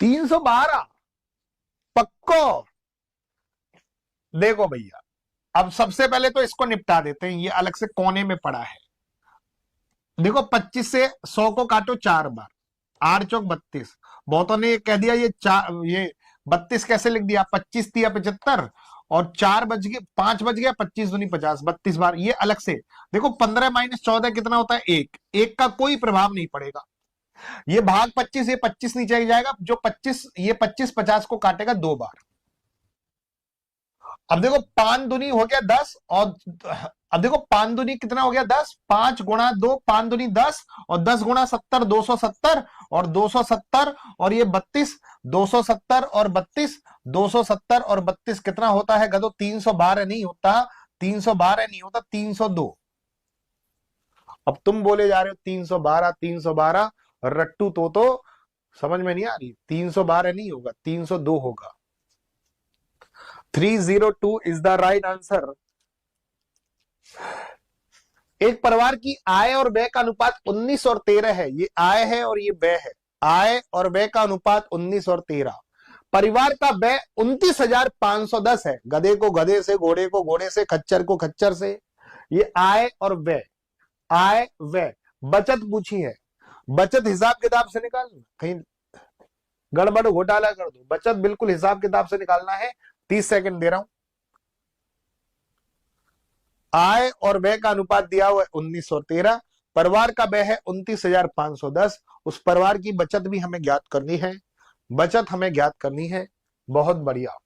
312 पक्को। देखो भैया, अब सबसे पहले तो इसको निपटा देते हैं, ये अलग से कोने में पड़ा है। देखो 25 से 100 को काटो 4 बार, 8 चौक 32। बहुतों ने ये कह दिया ये 32 कैसे लिख दिया, 25 दिया 75 और 4 बज गए, 5 बज गया, 25 दूनी 50, 32 बार, ये अलग से। देखो 15 माइनस 14 कितना होता है, 1। 1 का कोई प्रभाव नहीं पड़ेगा। ये भाग 25, ये 25 नीचे जाएगा, जो 25 ये 25 50 को काटेगा 2 बार। अब देखो 5 दूनी हो गया 10 और अब देखो 5 दूनी कितना हो गया 10, 5 गुणा 2, 5 दूनी 10 और 10 गुणा 70, 270 और 270 और ये 32, 270 और 32, 270 और 32 कितना होता है गधो, 312 नहीं होता, 312 नहीं होता, 302। अब तुम बोले जा रहे हो 312 312, रट्टू तो समझ में नहीं आ रही, 312 नहीं होगा, 302 होगा। 302 इज द राइट आंसर। एक परिवार की आय और व्यय का अनुपात 19 और 13 है। ये आय है और ये व्यय है। आय और व्यय का अनुपात 19 और 13। परिवार का व्यय 29,510 है। गधे को गधे से, घोड़े को घोड़े से, खच्चर को खच्चर से। ये आय और व्यय, आय व्यय। बचत पूछी है, बचत हिसाब किताब से निकालना, कहीं गड़बड़ घोटाला कर दो। बचत बिल्कुल हिसाब किताब से निकालना है। 30 सेकंड दे रहा हूं। आय और व्यय का अनुपात दिया हुआ है 19 और 13। परिवार का व्यय है 29,510। उस परिवार की बचत भी हमें ज्ञात करनी है, बचत हमें ज्ञात करनी है। बहुत बढ़िया।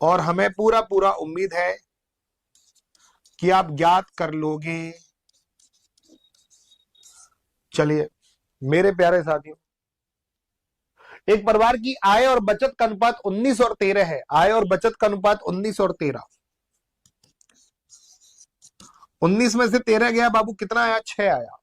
और हमें पूरा पूरा उम्मीद है कि आप ज्ञात कर लोगे। चलिए मेरे प्यारे साथियों, एक परिवार की आय और बचत का अनुपात 19 और 13 है। आय और बचत का अनुपात 19 और 13। 19 में से 13 गया बाबू, कितना आया, 6 आया।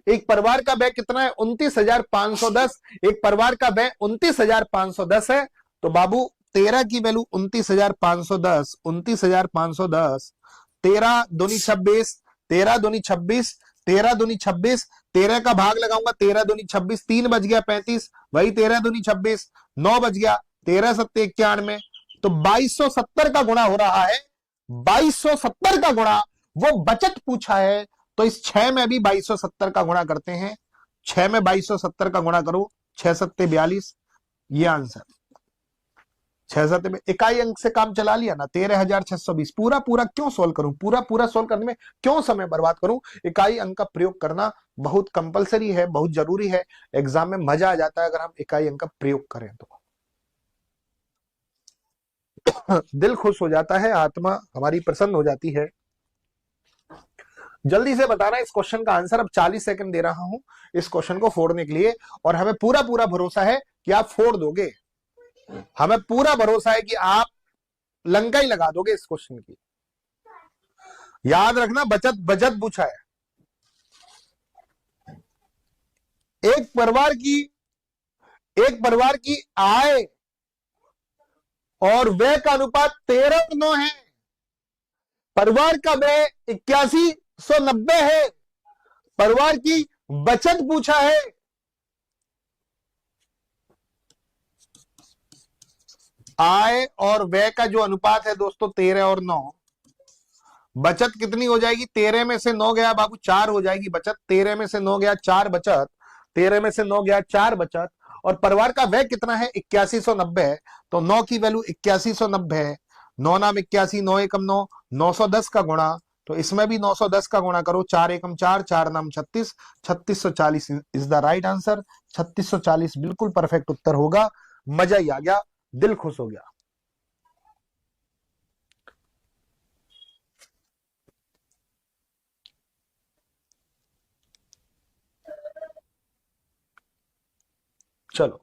एक परिवार का व्यय कितना है, 29,510। एक परिवार का व्यय 29,510 है, तो बाबू 13 की वैल्यू 29,510, 29,510। 13 दूनी 26, 13 दूनी 26, 13 दूनी 26, 13 का भाग लगाऊंगा, 13 दूनी 26, 3 बज गया 35, वही 13 दूनी 26, 9 बज गया, 13 सत्ते 91। तो 2270 का गुणा हो रहा है। 2270 का गुणा, वो बचत पूछा है, तो इस 6 में भी 2270 का गुणा करते हैं। 6 में 2270 का गुणा करो, 6 सत्ते 42, ये आंसर। 6 सत्ते में इकाई अंक से काम चला लिया ना, 13,620। पूरा पूरा क्यों सोल्व करूं, पूरा पूरा सोल्व करने में क्यों समय बर्बाद करूं। इकाई अंक का प्रयोग करना बहुत कंपलसरी है, बहुत जरूरी है। एग्जाम में मजा आ जाता है अगर हम इकाई अंक का प्रयोग करें तो। दिल खुश हो जाता है, आत्मा हमारी प्रसन्न हो जाती है। जल्दी से बताना इस क्वेश्चन का आंसर। अब 40 सेकंड दे रहा हूं इस क्वेश्चन को फोड़ने के लिए, और हमें पूरा पूरा भरोसा है कि आप फोड़ दोगे। हमें पूरा भरोसा है कि आप लंका ही लगा दोगे इस क्वेश्चन की। याद रखना, बचत बचत पूछा है। एक परिवार की आय और व्यय का अनुपात 13:9 है। परिवार का व्यय 8190 है। परिवार की बचत पूछा है। आय और व्यय का जो अनुपात है दोस्तों 13 और 9। बचत कितनी हो जाएगी, 13 में से 9 गया बाबू 4 हो जाएगी बचत। 13 में से 9 गया 4 बचत, 13 में से 9 गया 4 बचत। और परिवार का व्यय कितना है, 8190 है, तो 9 की वैल्यू 8190 है। 9 नाम 81, 9 एकम 9, 910 का गुणा, तो इसमें भी 910 का गुणा करो। 4 एकम 4, 4 नाम 36, 3640 इज द राइट आंसर। 3640 बिल्कुल परफेक्ट उत्तर होगा। मजा ही आ गया, दिल खुश हो गया। चलो,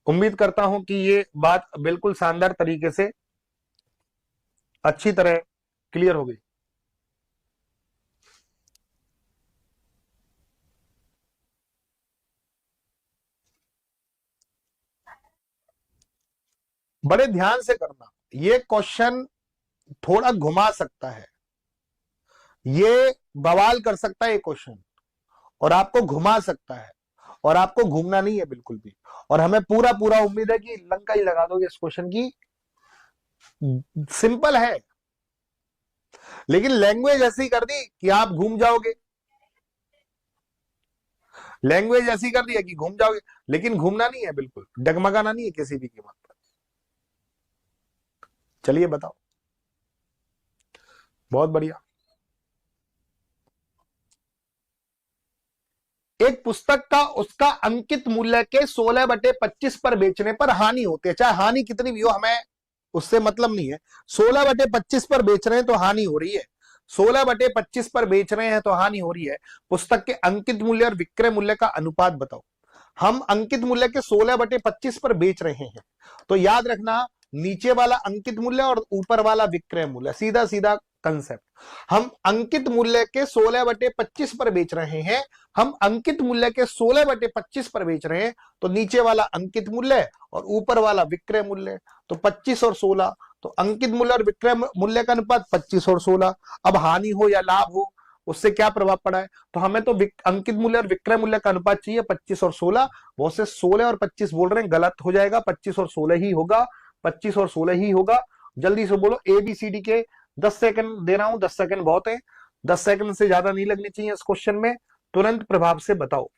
उम्मीद करता हूं कि ये बात बिल्कुल शानदार तरीके से अच्छी तरह क्लियर हो गई। बड़े ध्यान से करना, ये क्वेश्चन थोड़ा घुमा सकता है, ये बवाल कर सकता है ये क्वेश्चन, और आपको घुमा सकता है। और आपको घूमना नहीं है बिल्कुल भी। और हमें पूरा पूरा उम्मीद है कि लंका ही लगा दोगे इस क्वेश्चन की। सिंपल है, लेकिन लैंग्वेज ऐसी कर दी कि आप घूम जाओगे। लैंग्वेज ऐसी कर दी है कि घूम जाओगे, लेकिन घूमना नहीं है बिल्कुल, डगमगाना नहीं है किसी भी कीमत पर। चलिए बताओ। बहुत बढ़िया। एक पुस्तक का उसका अंकित मूल्य के 16/25 पर बेचने पर हानि होती है, चाहे हानि कितनी भी हो, हमें उससे मतलब नहीं है। 16/25 पर बेच रहे हैं तो हानि हो रही है, 16/25 पर बेच रहे हैं तो हानि हो रही है। पुस्तक के अंकित मूल्य और विक्रय मूल्य का अनुपात बताओ। हम अंकित मूल्य के 16/25 पर बेच रहे हैं, तो याद रखना नीचे वाला अंकित मूल्य और ऊपर वाला विक्रय मूल्य, सीधा सीधा कंसेप्ट। हम अंकित मूल्य के 16/25 पर बेच रहे हैं, हम अंकित मूल्य के 16/25 पर बेच रहे हैं, तो नीचे वाला अंकित मूल्य और ऊपर वाला विक्रय मूल्य, तो 25 और 16, तो अंकित मूल्य और विक्रय मूल्य का अनुपात 25 और 16। अब हानि हो या लाभ हो, उससे क्या प्रभाव पड़ा है, तो हमें तो अंकित मूल्य और विक्रय मूल्य का अनुपात चाहिए 25 और 16। वो से 16 और 25 बोल रहे हैं, गलत हो जाएगा, 25 और 16 ही होगा, 25 और 16 ही होगा। जल्दी से बोलो ABCD के। 10 सेकंड दे रहा हूं, 10 सेकंड बहुत है, 10 सेकंड से ज्यादा नहीं लगनी चाहिए इस क्वेश्चन में। तुरंत प्रभाव से बताओ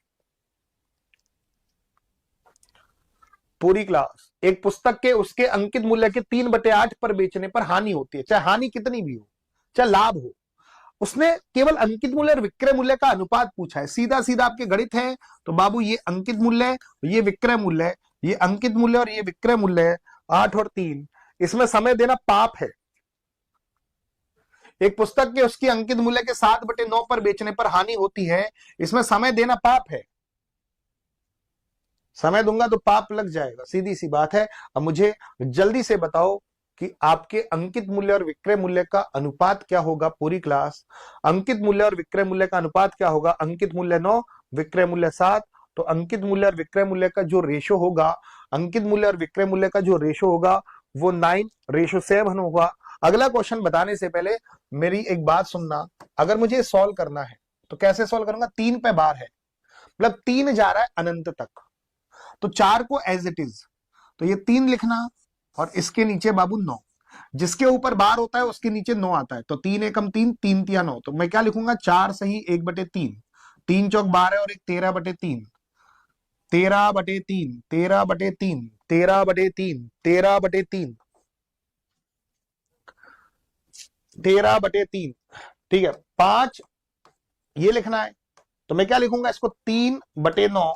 पूरी क्लास। एक पुस्तक के उसके अंकित मूल्य के 3/8 पर बेचने पर हानि होती है, चाहे हानि कितनी भी हो, चाहे लाभ हो। उसने केवल अंकित मूल्य और विक्रय मूल्य का अनुपात पूछा है, सीधा सीधा आपके गणित है। तो बाबू ये अंकित मूल्य है, ये विक्रय मूल्य है, ये अंकित मूल्य और ये विक्रय मूल्य है, 8 और 3। इसमें समय देना पाप है। एक पुस्तक के उसकी अंकित मूल्य के 7/9 पर बेचने पर हानि होती है, इसमें समय देना पाप है। समय दूंगा तो पाप लग जाएगा, सीधी सी बात है। अब मुझे जल्दी से बताओ कि आपके अंकित मूल्य और विक्रय मूल्य का अनुपात क्या होगा पूरी क्लास। अंकित मूल्य और विक्रय मूल्य का अनुपात क्या होगा, अंकित मूल्य 9, विक्रय मूल्य 7। तो अंकित मूल्य और विक्रय मूल्य का जो रेशो होगा, अंकित मूल्य और विक्रय मूल्य का जो रेशो होगा वो 9:7 होगा। अगला क्वेश्चन बताने से पहले मेरी एक बात सुनना। अगर मुझे सॉल्व करना है तो कैसे सॉल्व करूंगा, 3 पे बार है, मतलब 3 जा रहा है अनंत तक, तो 4 को एज इट इज, तो ये 3 लिखना, और इसके नीचे बाबू 9। जिसके ऊपर बार होता है उसके नीचे 9 आता है, तो 3 एकम 3, 3 तिया 9, तो मैं क्या लिखूंगा, 4 सही 1/3, 3 चौक 12 और 1 13/3, 13/3, 13/3, 13/3, 13/3, 13/3। ठीक है, 5 ये लिखना है, तो मैं क्या लिखूंगा इसको, 3/9,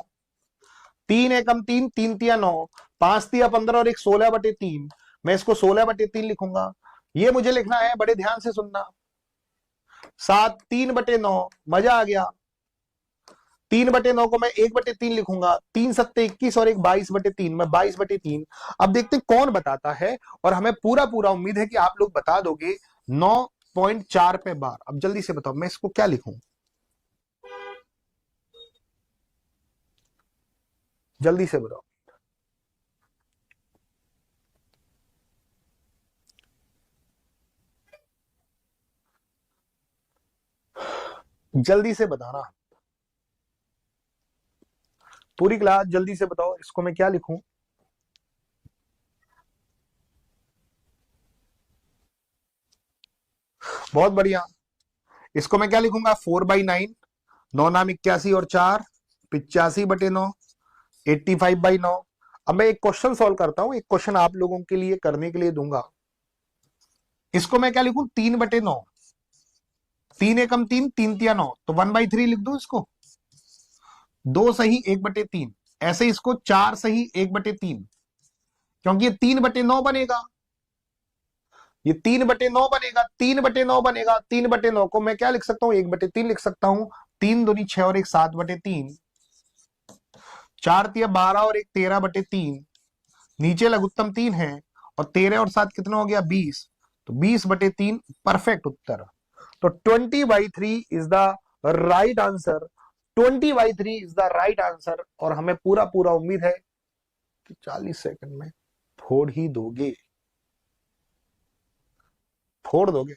3 एकम 3, 3 तिया 9, 5 तिया 15 और 1 16/3, मैं इसको 16/3 लिखूंगा। ये मुझे लिखना है, बड़े ध्यान से सुनना। 7 3/9, मजा आ गया। 3/9 को मैं 1/3 लिखूंगा, 3 सत्ते 21 और 1 22/3, मैं 22/3। अब देखते हैं कौन बताता है, और हमें पूरा पूरा उम्मीद है कि आप लोग बता दोगे। 9.4 पे बार। अब जल्दी से बताओ मैं इसको क्या लिखूं, जल्दी से बताओ, जल्दी से बताना पूरी क्लास, जल्दी से बताओ इसको मैं क्या लिखूं। बहुत बढ़िया, इसको मैं क्या लिखूंगा, 4/9, 9 नाम 81 और 4, 85/9, 85/9। अब मैं एक क्वेश्चन सॉल्व करता हूं, एक क्वेश्चन आप लोगों के लिए करने के लिए दूंगा। इसको मैं क्या लिखूं, 3/9, 3 एकम 3, 3 तिया 9, तो 1/3 लिख दूं इसको, 2 सही 1/3, ऐसे इसको 4 सही 1/3, क्योंकि ये 3/9 बनेगा, ये 3/9 बनेगा, 3/9 बनेगा। 3/9 को मैं क्या लिख सकता हूं, 1/3 लिख सकता हूं। 3 दूनी 6 और 1 7/3, 4 तिया 12 और 1 13/3, नीचे लघुत्तम 3 है, और 13 और 7 कितना हो गया, 20, तो 20/3 परफेक्ट उत्तर। तो 20/3 is the right answer, 20/3 is the right answer. और हमें पूरा पूरा उम्मीद है कि 40 सेकंड में फोड़ ही दोगे, फोड़ दोगे।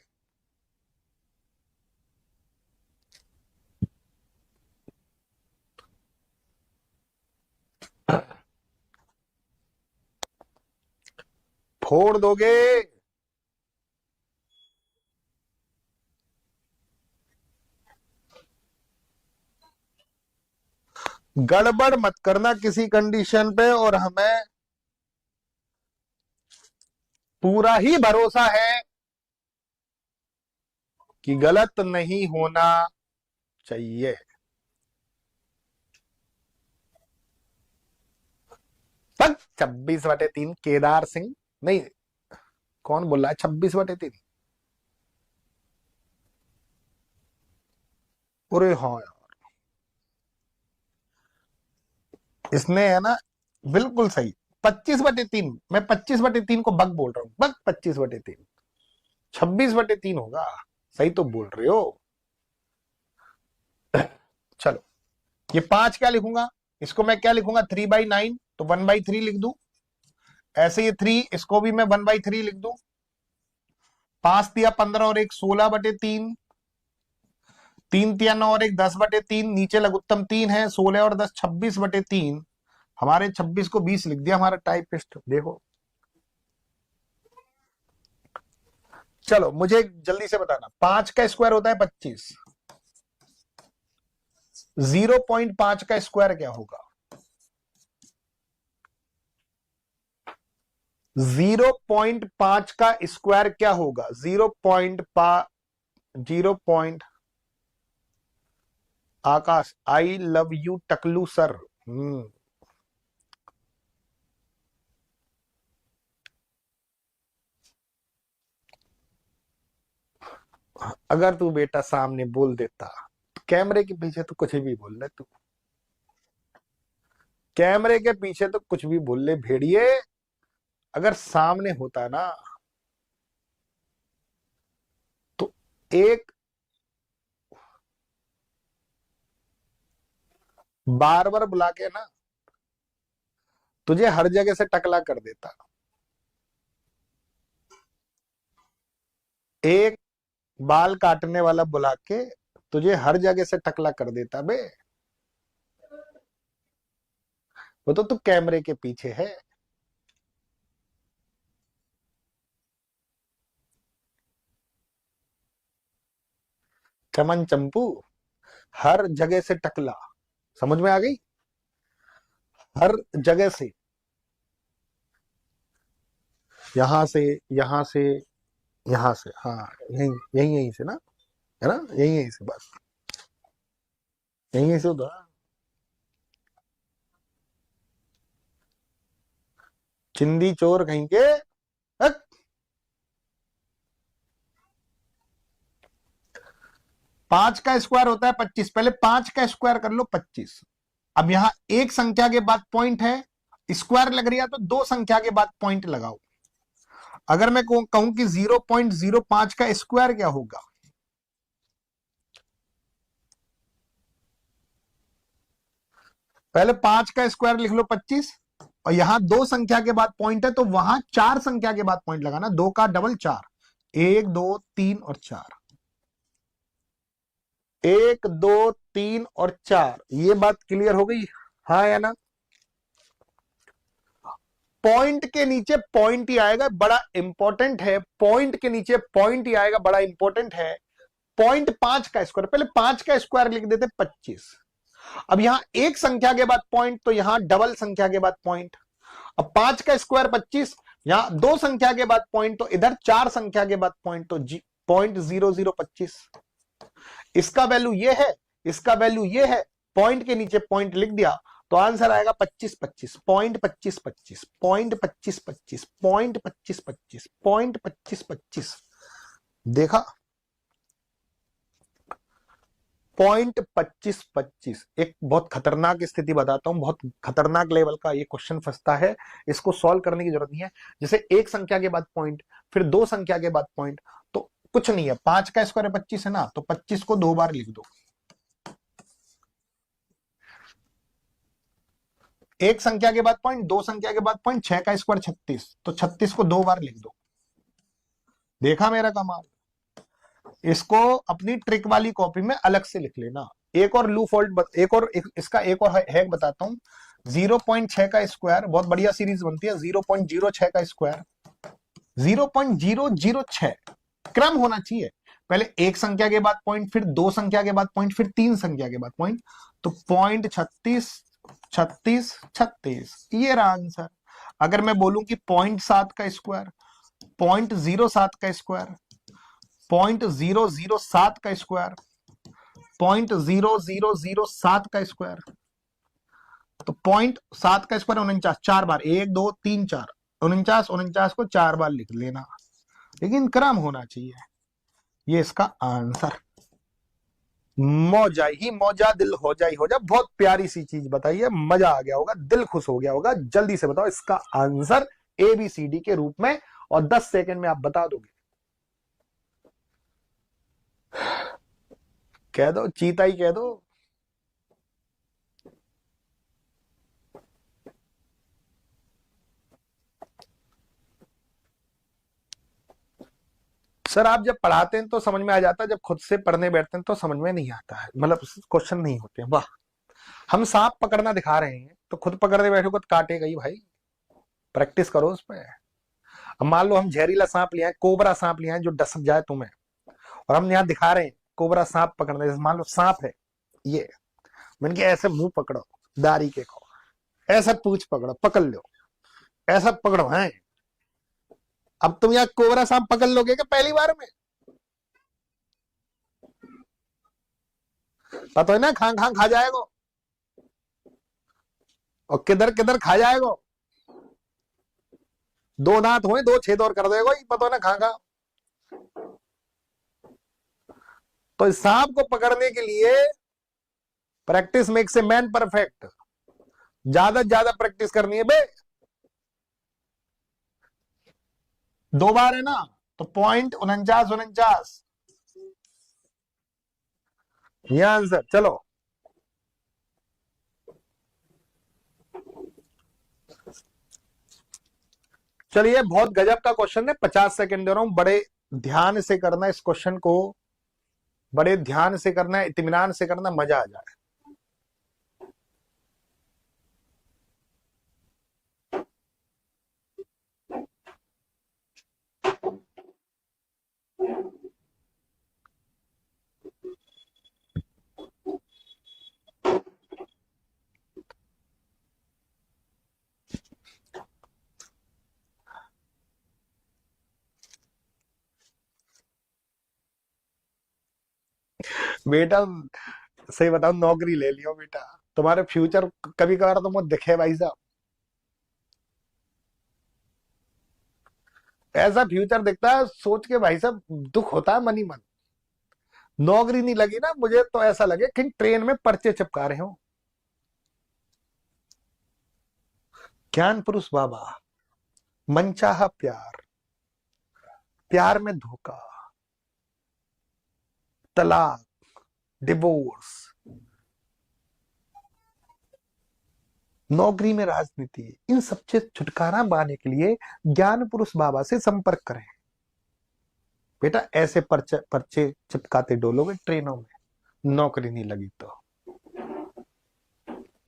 फोड़ दोगे। गड़बड़ मत करना किसी कंडीशन पे, और हमें पूरा ही भरोसा है कि गलत नहीं होना चाहिए। तक 26/3 केदार सिंह नहीं, कौन बोल रहा है 26/3? अरे हाँ यार, इसने है ना, बिल्कुल सही। 25/3, मैं 25/3 को बग बोल रहा हूं, बग 25/3, 26/3 होगा। सही तो बोल रहे हो। चलो, ये 5 क्या लिखूंगा, इसको मैं क्या लिखूंगा, 3/9, तो 1/3 लिख दूं। ऐसे ये 3, इसको भी मैं 1/3 लिख दूं। 5 तिया 15 और 1 16/3, 3 तिया 9 और 1 10/3, नीचे लघुत्तम 3 है, 16 और 10 26/3। हमारे 26 को 20 लिख दिया हमारा टाइपिस्ट, देखो। चलो मुझे जल्दी से बताना, 5 का स्क्वायर होता है 25, 0.5 का स्क्वायर क्या होगा? 0.5 का स्क्वायर क्या होगा? 0. आकाश, I love you Taklu sir. अगर तू बेटा सामने बोल देता, कैमरे के पीछे तो कुछ भी बोल ले तू, कैमरे के पीछे तो कुछ भी बोल ले भेड़िए, अगर सामने होता ना तो एक बार बार बुला के ना तुझे हर जगह से टकला कर देता। एक बाल काटने वाला बुला के तुझे हर जगह से टकला कर देता बे। वो तो तू कैमरे के पीछे है। चमन चंपू, हर जगह से टकला, समझ में आ गई? हर जगह से, यहां से, यहां से, यहां से, हाँ, यही यही यहीं से ना, है ना, यही यहीं से, बस यही यहीं से होता। चिंदी चोर कहीं के। हक। 5 का स्क्वायर होता है 25, पहले 5 का स्क्वायर कर लो 25। अब यहां एक संख्या के बाद पॉइंट है, स्क्वायर लग रही है तो दो संख्या के बाद पॉइंट लगाओ। अगर मैं कहूं कि 0.05 का स्क्वायर क्या होगा, पहले 5 का स्क्वायर लिख लो 25, और यहां दो संख्या के बाद पॉइंट है तो वहां चार संख्या के बाद पॉइंट लगाना, 2 का डबल 4, 1 2 3 और 4, 1 2 3 और 4। ये बात क्लियर हो गई, हाँ या ना? पॉइंट के नीचे पॉइंट ही आएगा, बड़ा इंपॉर्टेंट है। पॉइंट के नीचे पॉइंट ही आएगा, बड़ा इंपॉर्टेंट है। 0.5 का स्क्वायर, पहले 5 का स्क्वायर लिख देते 25। अब यहां एक संख्या के बाद पॉइंट तो यहां डबल संख्या के बाद पॉइंट। अब 5 का स्क्वायर 25, यहां दो संख्या के बाद पॉइंट तो इधर चार संख्या के बाद पॉइंट तो 0.0025। इसका वैल्यू ये है, इसका वैल्यू ये है, पॉइंट के नीचे पॉइंट लिख दिया तो आंसर आएगा 25 25, पॉइंट 25 25, पॉइंट 25 25, पॉइंट 25 25, पॉइंट 25 25। देखा, पॉइंट 25 25। एक बहुत खतरनाक स्थिति बताता हूं, बहुत खतरनाक लेवल का ये क्वेश्चन फंसता है, इसको सॉल्व करने की जरूरत नहीं है। जैसे एक संख्या के बाद पॉइंट, फिर दो संख्या के बाद पॉइंट, तो कुछ नहीं है, 5 का स्क्वायर 25 है ना, तो 25 को दो बार लिख दो। एक संख्या के बाद पॉइंट, दो संख्या के बाद पॉइंट, 6 का स्क्वायर 36, तो 36 को दो बार लिख दो। देखा मेरा कमाल? इसको अपनी ट्रिक वाली कॉपी में अलग से लिख लेना। एक और लू फॉल्ट, इसका एक और हैक बताता हूं। 0.6 का स्क्वायर, बहुत बढ़िया सीरीज बनती है, 0.06 का स्क्वायर 0.006 क्रम होना चाहिए। पहले एक संख्या के बाद पॉइंट, फिर दो संख्या के बाद पॉइंट, फिर तीन संख्या के बाद पॉइंट। तो पॉइंट 36 36 36 ये रहा आंसर। अगर मैं बोलूं कि 0.7 का स्क्वायर, 0.07 का स्क्वायर, 0.007 का स्क्वायर, 0.0007 का स्क्वायर, तो 0.7 का स्क्वायर 49, 4 बार, 1 2 3 4, 49 49 को 4 बार लिख लेना, लेकिन क्रम होना चाहिए। ये इसका आंसर। मौजा ही मौजा, दिल हो जाई हो जा, बहुत प्यारी सी चीज बताइए, मजा आ गया होगा, दिल खुश हो गया होगा। जल्दी से बताओ इसका आंसर ABCD के रूप में, और 10 सेकंड में आप बता दोगे। कह दो, चीता ही कह दो। सर आप जब पढ़ाते हैं तो समझ में आ जाता है, जब खुद से पढ़ने बैठते हैं तो समझ में नहीं आता है, मतलब क्वेश्चन नहीं होते। वाह, हम सांप पकड़ना दिखा रहे हैं तो खुद पकड़ने बैठोगे तो काटेगा ही भाई, प्रैक्टिस करो उस पर। अब मान लो हम जहरीला सांप लिया है, कोबरा सांप लिया है जो डस जाए तुम्हें, और हम यहाँ दिखा रहे हैं कोबरा सांप पकड़ना। जैसे मान लो सांप है ये, मैंने कहा ऐसे मुंह पकड़ो दारी के को, ऐसा पूछ पकड़ो, पकड़ लो, ऐसा पकड़ो है। अब तुम यहाँ कोबरा सांप पकड़ लोगे क्या पहली बार में? पता है ना, खां खां खा जाएगा, और किधर किधर खा जाएगा। दो दांत हुए, दो छेद और कर देगा, पता है ना, खां खा। तो इस सांप को पकड़ने के लिए practice makes a man perfect, ज्यादा से ज्यादा प्रैक्टिस करनी है बे। 2 बार है ना, तो 0.49 ये आंसर। चलो चलिए, बहुत गजब का क्वेश्चन है, 50 सेकंड दे रहा हूं, बड़े ध्यान से करना इस क्वेश्चन को, बड़े ध्यान से करना, इत्मीनान से करना, मजा आ जाए। बेटा सही बताओ, नौकरी ले लियो बेटा, तुम्हारे फ्यूचर कभी कभार तुमको दिखे भाई साहब, ऐसा फ्यूचर दिखता है सोच के भाई साहब दुख होता है मन ही मन। नौकरी नहीं लगी ना, मुझे तो ऐसा लगे कि ट्रेन में पर्चे चिपका रहे हो। ज्ञान पुरुष बाबा, मनचाहा प्यार, प्यार में धोखा, तलाक, डिवोर्स, नौकरी में राजनीति, इन सबसे छुटकारा पाने के लिए ज्ञान पुरुष बाबा से संपर्क करें। बेटा ऐसे पर्चे पर्चे चिपकाते डोलोगे ट्रेनों में, नौकरी नहीं लगी तो।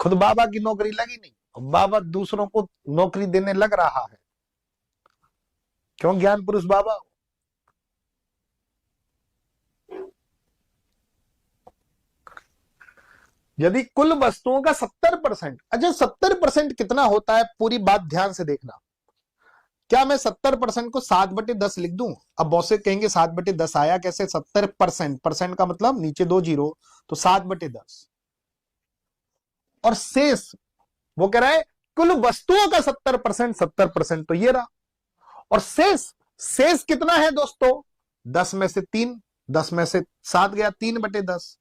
खुद बाबा की नौकरी लगी नहीं, बाबा दूसरों को नौकरी देने लग रहा है, क्यों? ज्ञान पुरुष बाबा। यदि कुल वस्तुओं का 70%, अच्छा 70% कितना होता है, पूरी बात ध्यान से देखना। क्या मैं 70% को 7/10 लिख दूं? अब बहुत से कहेंगे 7/10 आया कैसे? 70%, परसेंट का मतलब नीचे 2 जीरो, तो 7/10। और शेष वो कह रहा है कुल वस्तुओं का 70%, 70% तो ये रहा। और शेष, शेष कितना है दोस्तों? 10 में से 3, 10 में से 7 गया, 3/10,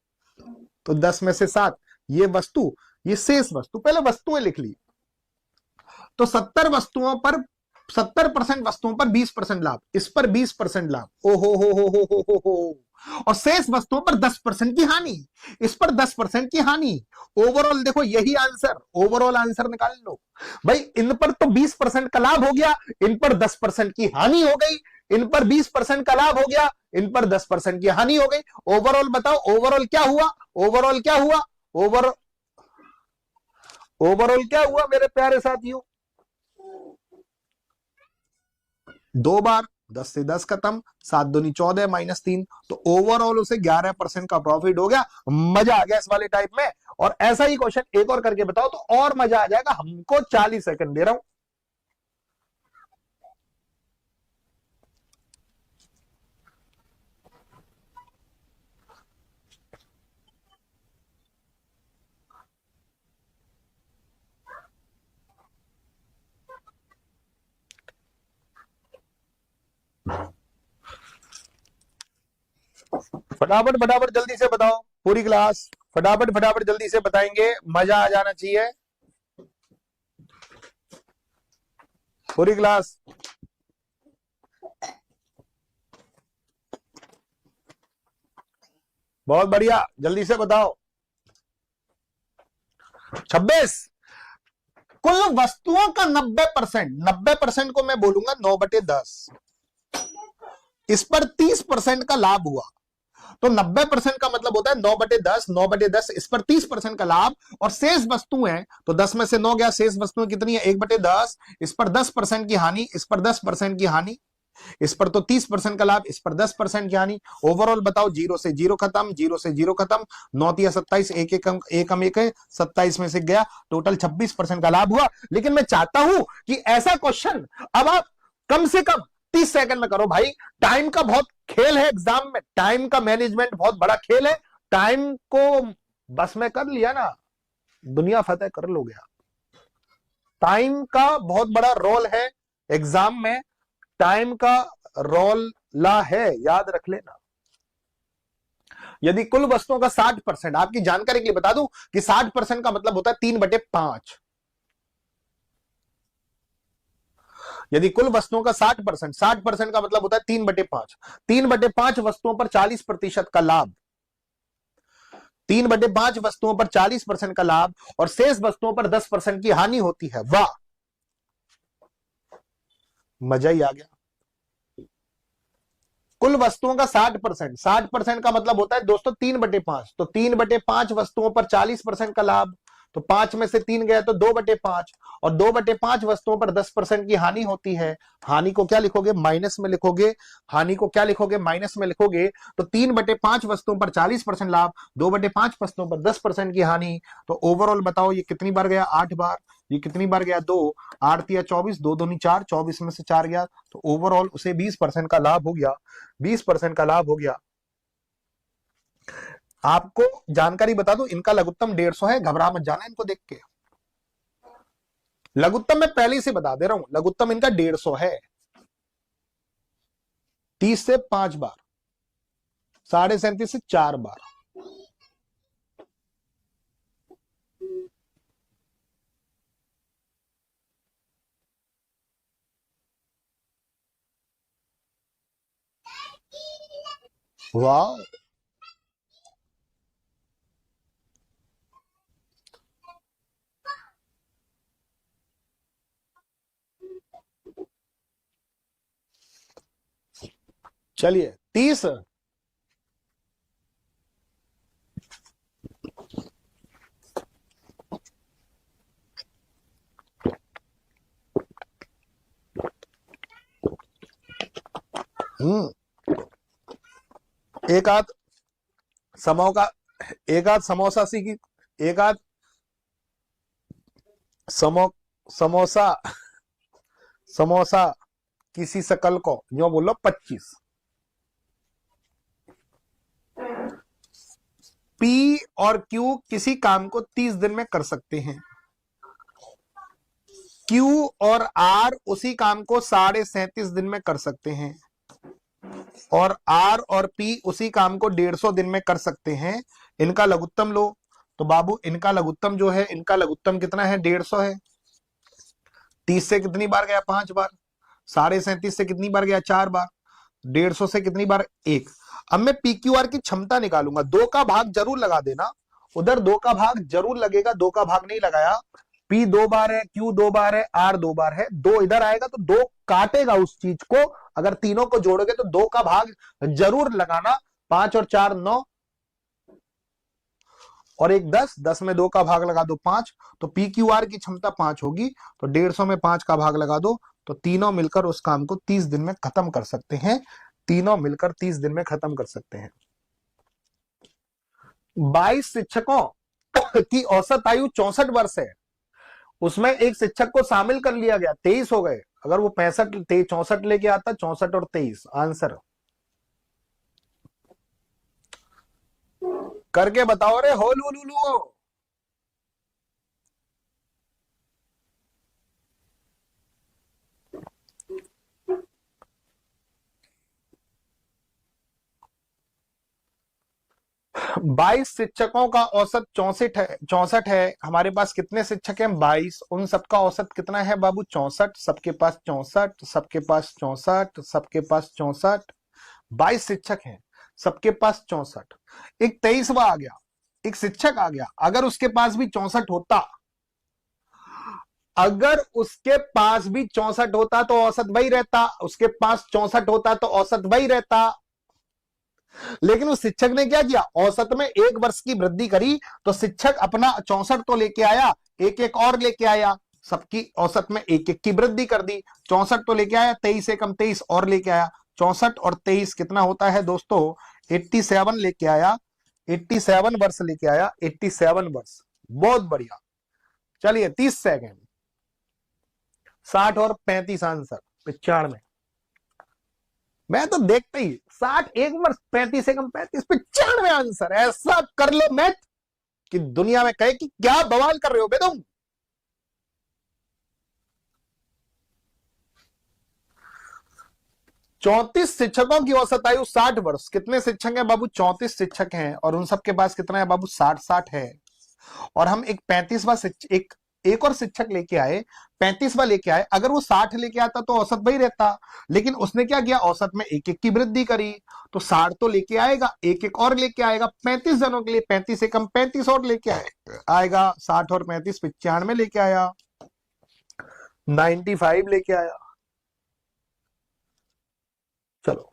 तो 10 में से 7 ये वस्तु, ये शेष वस्तु। पहले वस्तुएं लिख ली, तो 70 वस्तुओं पर 70% वस्तुओं पर 20% लाभ, इस पर 20% लाभ, ओ हो। और शेष वस्तुओं पर 10% की हानि, इस पर 10% की हानि। ओवरऑल देखो यही आंसर, ओवरऑल आंसर निकाल लो भाई। इन पर तो 20% का लाभ हो गया, इन पर 10% की हानि हो गई, इन पर 20% का लाभ हो गया, इन पर 10% की हानि हो गई। ओवरऑल बताओ, ओवरऑल क्या हुआ? ओवरऑल क्या हुआ? ओवरऑल क्या हुआ मेरे प्यारे साथियों? 2 बार, 10 से 10 खत्म, 7 दूनी 14 -3, तो ओवरऑल उसे 11% का प्रॉफिट हो गया। मजा आ गया इस वाले टाइप में। और ऐसा ही क्वेश्चन एक और करके बताओ तो और मजा आ जाएगा। हमको 40 सेकंड दे रहा हूं। फटाफट फटाफट जल्दी से बताओ पूरी क्लास, फटाफट फटाफट जल्दी से बताएंगे, मजा आ जाना चाहिए पूरी क्लास। बहुत बढ़िया, जल्दी से बताओ। 26। कुल वस्तुओं का 90%, 90% को मैं बोलूंगा 9/10, इस पर 30% का लाभ हुआ। तो 90% का मतलब होता है 9/10, 9/10 इस पर 30% का लाभ, और शेष वस्तुएं, तो 10 में से 9 गया, शेष वस्तुएं कितनी है 1/10, इस पर 10% की हानि, इस पर 10% की हानि, इस पर तो 30% का लाभ, इस पर 10% की हानि। ओवरऑल बताओ, 0 से 0 खत्म, 0 से 0 खत्म, 9 तिया 27, एक एकम एक है, 27 में से गया, टोटल 26% का लाभ हुआ। लेकिन मैं चाहता हूं कि ऐसा क्वेश्चन अब आप कम से कम 30 सेकंड में करो भाई। टाइम का बहुत खेल है एग्जाम में, टाइम का मैनेजमेंट बहुत बड़ा खेल है। टाइम को बस में कर लिया ना, दुनिया फतेह कर लोगे आप। टाइम का बहुत बड़ा रोल है एग्जाम में, टाइम का रोल ला है, याद रख लेना। यदि कुल वस्तुओं का 60%, आपकी जानकारी के लिए बता दूं कि 60% का मतलब होता है 3/5। यदि कुल वस्तुओं का 60%, 60% का मतलब होता है 3/5। 3/5 वस्तुओं पर 40% का लाभ, 3/5 वस्तुओं पर 40% का लाभ, और शेष वस्तुओं पर 10% की हानि होती है। वाह, मजा ही आ गया। कुल वस्तुओं का 60%, 60% का मतलब होता है दोस्तों 3/5, तो 3/5 वस्तुओं पर 40% का लाभ, तो 5 में से 3 गया तो 2/5, और 2/5 वस्तुओं पर 10% की हानि होती है। हानि को क्या लिखोगे, माइनस में लिखोगे। हानि को क्या लिखोगे, माइनस में लिखोगे। तो 3/5 वस्तुओं पर 40% लाभ, 2/5 वस्तुओं पर 10% की हानि। तो ओवरऑल बताओ ये कितनी बार गया, 8 बार। ये कितनी बार गया, 2, 8 तिया 24, 2 दूनी 4, 24 में से 4 गया, तो ओवरऑल उसे 20% का लाभ हो गया, 20% का लाभ हो गया। आपको जानकारी बता दूं, इनका लघुत्तम 150 है, घबरा मत जाना इनको देख के। लघुत्तम मैं पहले से बता दे रहा हूं, लघुत्तम इनका 150 है। 30 से 5 बार, 37.5 से 4 बार। वाह, चलिए 30। एक आध समो का, एक आध समोसा सी की, एक आध समोसा, समोसा किसी शकल को यो बोलो 25। पी और क्यू किसी काम को 30 दिन में कर सकते हैं। क्यू और आर उसी काम को 37.5 दिन में कर सकते हैं, और आर और पी उसी काम को 150 दिन में कर सकते हैं। इनका लघुत्तम लो, तो बाबू इनका लघुत्तम जो है, इनका लघुत्तम कितना है, 150 है। 30 से कितनी बार गया, 5 बार। 37.5 से कितनी बार गया, 4 बार। 150 से कितनी बार, 1। अब मैं पीक्यूआर की क्षमता निकालूंगा, 2 का भाग जरूर लगा देना, उधर 2 का भाग जरूर लगेगा, 2 का भाग नहीं लगाया। पी 2 बार है, क्यू 2 बार है, आर 2 बार है, 2 इधर आएगा तो 2 काटेगा उस चीज को। अगर तीनों को जोड़ोगे तो 2 का भाग जरूर लगाना। 5 और 4 9, और एक 10, 10 में 2 का भाग लगा दो 5, तो पी क्यू आर की क्षमता 5 होगी, तो 150 में 5 का भाग लगा दो, तो तीनों मिलकर उस काम को 30 दिन में खत्म कर सकते हैं। तीनों मिलकर 30 दिन में खत्म कर सकते हैं। 22 शिक्षकों की औसत आयु 64 वर्ष है। उसमें एक शिक्षक को शामिल कर लिया गया, 23 हो गए। अगर वो 65 64 लेके आता, 64 और 23 आंसर करके बताओ रे हो लू। 22 शिक्षकों का औसत 64 है हमारे पास कितने शिक्षक हैं? 22। उन सबका औसत कितना है बाबू? 64। सबके पास 64, सबके पास 64, सबके पास 64। 22 शिक्षक हैं, सबके पास 64। एक 23वां आ गया, एक शिक्षक आ गया। अगर उसके पास भी 64 होता, अगर उसके पास भी 64 होता तो औसत वही रहता। उसके पास 64 होता तो औसत वही रहता। लेकिन उस शिक्षक ने क्या किया? औसत में 1 वर्ष की वृद्धि करी। तो शिक्षक अपना 64 तो लेके आया, एक एक और लेके आया, सबकी औसत में एक एक की वृद्धि कर दी। 64 तो लेके आया, 23 से कम 23 और लेके आया। 64 और 23 कितना होता है दोस्तों? 87 लेके आया, 87 वर्ष लेके आया, 87 वर्ष। बहुत बढ़िया। चलिए 30 सेकेंड। 60 और 35 आंसर 95। मैं तो देखते ही 60 1 वर्ष, 35 से कम 35, 95 आंसर। ऐसा कर लो मैथ कि दुनिया में कहे कि क्या बवाल कर रहे हो बे तुम। चौंतीस शिक्षकों की औसत आयु 60 वर्ष। कितने शिक्षक हैं बाबू? 34 शिक्षक हैं और उन सबके पास कितना है बाबू? 60 है। और हम एक 35वां एक और शिक्षक लेके आए, 35वां लेके आए। अगर वो 60 लेके आता तो औसत वही रहता। लेकिन उसने क्या किया? औसत में एक एक की वृद्धि करी। तो 60 तो लेके आएगा, एक एक और लेके आएगा 35 जनों के लिए। 35 से कम 35 और लेके आएगा। 60 और 35 95 लेके आया, 95 लेके आया। चलो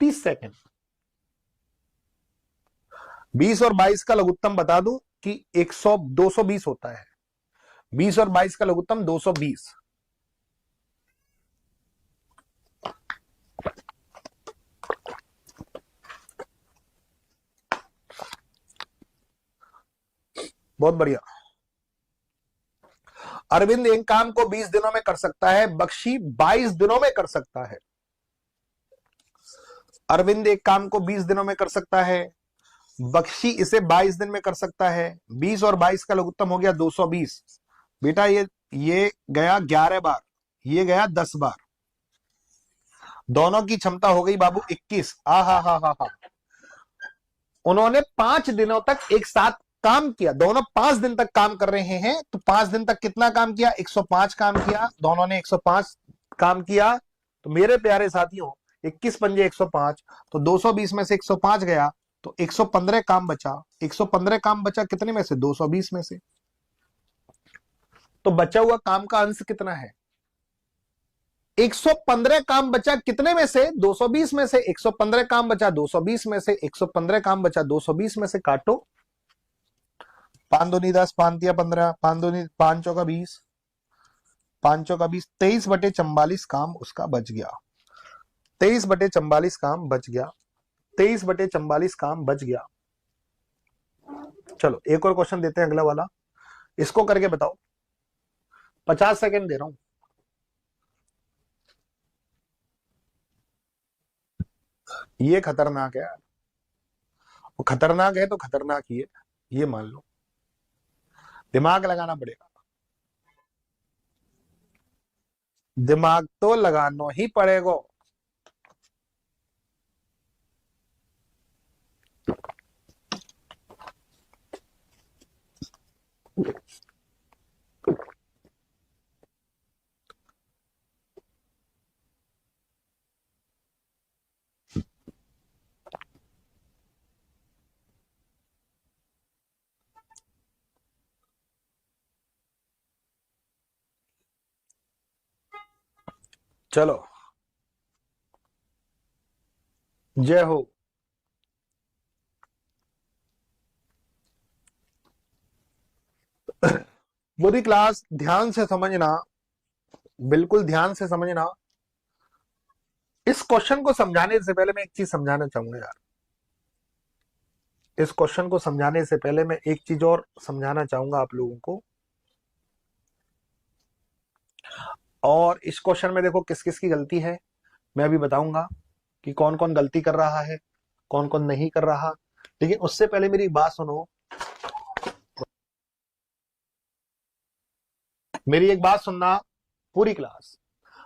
30 सेकेंड। 20 और 22 का लघुत्तम बता दूं कि 220 होता है। 20 और 22 का लघुत्तम 220। बहुत बढ़िया। अरविंद एक काम को 20 दिनों में कर सकता है, बख्शी 22 दिनों में कर सकता है। अरविंद एक काम को 20 दिनों में कर सकता है, बख्शी इसे 22 दिन में कर सकता है। 20 और 22 का लघुत्तम हो गया 220। बेटा ये गया 11 बार, ये गया 10 बार। दोनों की क्षमता हो गई बाबू 21। हा। उन्होंने 5 दिनों तक एक साथ काम किया। दोनों 5 दिन तक काम कर रहे हैं। तो 5 दिन तक कितना काम किया? 105 काम किया। दोनों ने 105 काम किया। तो मेरे प्यारे साथियों 21 पंजे 105, तो 220 में से 105 गया तो 115 काम बचा। 115 काम बचा कितने में से? 220 में से। तो बचा हुआ काम का अंश कितना है? 115 काम बचा कितने में से? 220 में से। 115 काम बचा 220 में से। 115 काम बचा 220 में से। काटो। 5 दूनी 10, 5 तिया 15, 5 दूनी 5 चौका 20, 5 चौका 20, 23/44 काम उसका बच गया। 23/44 काम बच गया। 23/44 काम बच गया। चलो एक और क्वेश्चन देते हैं, अगला वाला। इसको करके बताओ। 50 सेकेंड दे रहा हूं। ये खतरनाक है यार। वो खतरनाक है तो खतरनाक ही है, ये मान लो। दिमाग लगाना पड़ेगा। दिमाग तो लगाना ही पड़ेगा। चलो जय हो। पूरी क्लास ध्यान से समझना। बिल्कुल ध्यान से समझना। इस क्वेश्चन को समझाने से पहले मैं एक चीज समझाना चाहूंगा यार। इस क्वेश्चन को समझाने से पहले मैं एक चीज और समझाना चाहूंगा आप लोगों को। और इस क्वेश्चन में देखो किस किस की गलती है, मैं अभी बताऊंगा कि कौन कौन गलती कर रहा है, कौन कौन नहीं कर रहा। लेकिन उससे पहले मेरी बात सुनो, मेरी एक बात सुनना पूरी क्लास।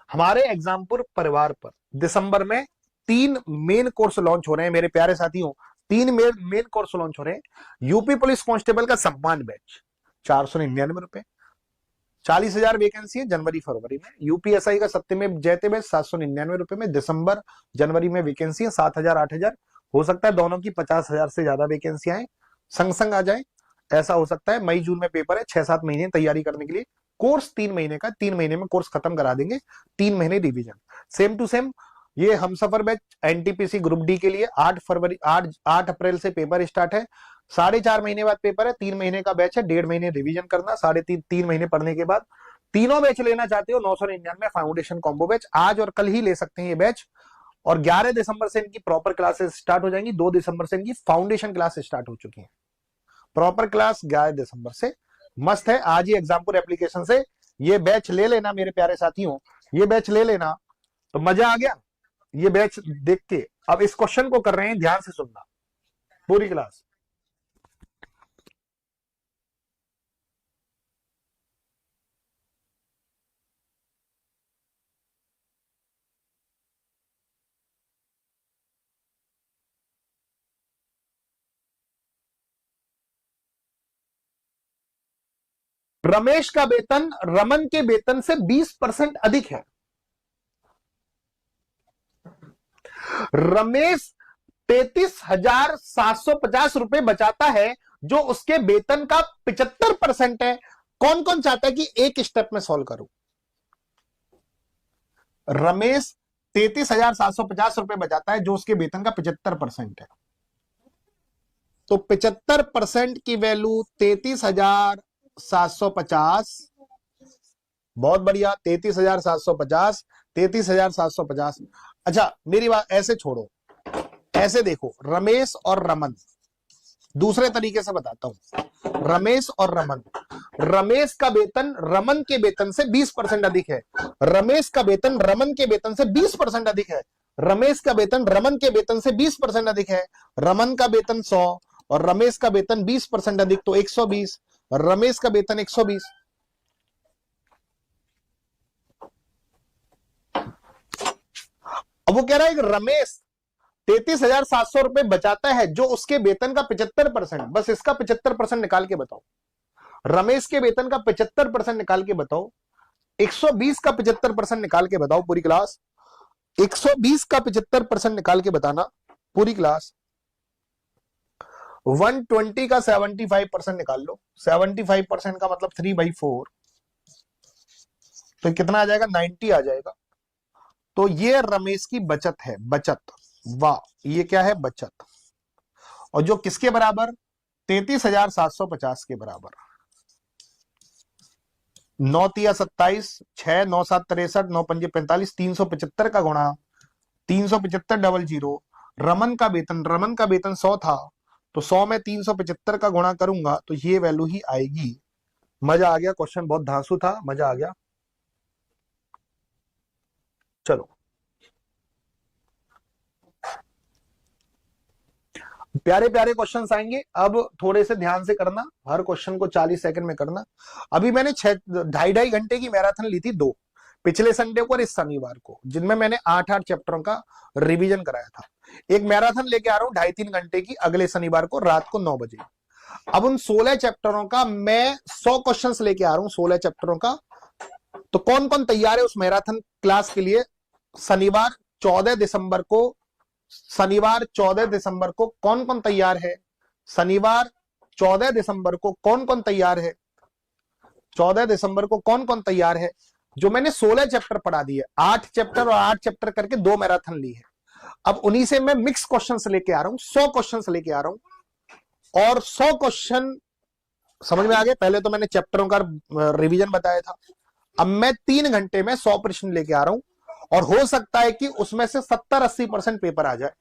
हमारे एग्जामपुर परिवार पर दिसंबर में 3 मेन कोर्स लॉन्च हो रहे हैं मेरे प्यारे साथियों। 3 मेन कोर्स लॉन्च हो रहे हैं। यूपी पुलिस कांस्टेबल का सम्मान बैच 499 रुपए, 40,000 वैकेंसी है जनवरी फरवरी में। यूपीएसआई का सत्यमेव जयते बैच 799 रुपए में। दिसंबर जनवरी में वैकेंसी है 7,000 8,000। हो सकता है दोनों की 50,000 से ज्यादा वैकेंसी आए, संग संग आ जाए, ऐसा हो सकता है। मई जून में पेपर है, 6-7 महीने तैयारी करने के लिए। कोर्स 3 महीने का, 3 महीने में कोर्स खत्म करा देंगे, 3 महीने रिवीजन। सेम टू सेम ये हम सफर बैच एनटीपीसी ग्रुप डी के लिए 8 अप्रैल से पेपर स्टार्ट है। 4.5 महीने बाद पेपर है, 3 महीने का बैच है, 1.5 महीने रिवीजन करना, 3.5 महीने पढ़ने के बाद तीनों बैच लेना चाहते हो 999 फाउंडेशन कॉम्बो बैच आज और कल ही ले सकते हैं ये बैच। और 11 दिसंबर से इनकी प्रॉपर क्लासेस स्टार्ट हो जाएंगी। 2 दिसंबर से इनकी फाउंडेशन क्लास स्टार्ट हो चुकी है। प्रॉपर क्लास 11 दिसंबर से। मस्त है, आज ही एग्जामपुर एप्लीकेशन से ये बैच ले लेना मेरे प्यारे साथियों, ये बैच ले लेना। तो मजा आ गया ये बैच देख के। अब इस क्वेश्चन को कर रहे हैं, ध्यान से सुनना पूरी क्लास। रमेश का वेतन रमन के वेतन से 20% अधिक है। रमेश 33,750 रुपए बचाता है, जो उसके वेतन का 75% है। कौन कौन चाहता है कि एक स्टेप में सॉल्व करूं? रमेश 33,750 रुपए बचाता है, जो उसके वेतन का 75% है। तो 75% की वैल्यू 33,750। बहुत बढ़िया, 33,750, 33,750। अच्छा मेरी बात ऐसे छोड़ो, ऐसे देखो, रमेश और रमन, दूसरे तरीके से बताता हूं। रमेश और रमन, रमेश का वेतन रमन के वेतन से 20% अधिक है। रमेश का वेतन रमन के वेतन से 20% अधिक है। रमेश का वेतन रमन के वेतन से 20% अधिक है। रमन का वेतन 100 और रमेश का वेतन 20% अधिक, तो 120। रमेश का वेतन 120। अब वो कह रहा है कि रमेश 33,700 रुपए बचाता है, जो उसके वेतन का 75%। बस इसका 75% निकाल के बताओ। रमेश के वेतन का 75% निकाल के बताओ। 120 का 75% निकाल के बताओ पूरी क्लास। 120 का 75% निकाल के बताना पूरी क्लास। 120 का 75% निकाल लो। 75% का मतलब 3/4, तो कितना आ जाएगा? 90 आ जाएगा। तो ये रमेश की बचत है, बचत। वाह, ये क्या है? बचत। और जो किसके बराबर? 33,750 के बराबर। 9 तिया 27, 6 9 7 63, 9 पंजे 45, 375 का गुणा 375 रमन का वेतन 100 था, तो 100 में 375 का गुणा करूंगा तो ये वैल्यू ही आएगी। मजा आ गया? क्वेश्चन बहुत धांसू था, मजा आ गया। चलो प्यारे प्यारे क्वेश्चंस आएंगे, अब थोड़े से ध्यान से करना। हर क्वेश्चन को 40 सेकंड में करना। अभी मैंने 2.5 घंटे की मैराथन ली थी, 2 पिछले संडे को और इस शनिवार को, जिनमें मैंने 8 चैप्टरों का रिवीजन कराया था। एक मैराथन लेके आ रहा हूं 2.5-3 घंटे की, अगले शनिवार को रात को 9 बजे। अब उन 16 चैप्टरों का मैं 100 क्वेश्चन लेके आ रहा हूं, 16 चैप्टरों का। तो कौन कौन तैयार है उस मैराथन क्लास के लिए? शनिवार 14 दिसंबर को, शनिवार 14 दिसंबर को कौन कौन तैयार है? शनिवार 14 दिसंबर को कौन कौन तैयार है? 14 दिसंबर को कौन कौन तैयार है? जो मैंने 16 चैप्टर पढ़ा दिए, 8 चैप्टर और 8 चैप्टर करके 2 मैराथन ली है। अब उन्हीं से मैं मिक्स क्वेश्चंस लेके आ रहा हूं, 100 क्वेश्चंस लेके आ रहा हूं। और 100 क्वेश्चन समझ में आ गए? पहले तो मैंने चैप्टरों का रिवीजन बताया था, अब मैं 3 घंटे में 100 प्रश्न लेके आ रहा हूं और हो सकता है कि उसमें से 70-80% पेपर आ जाए।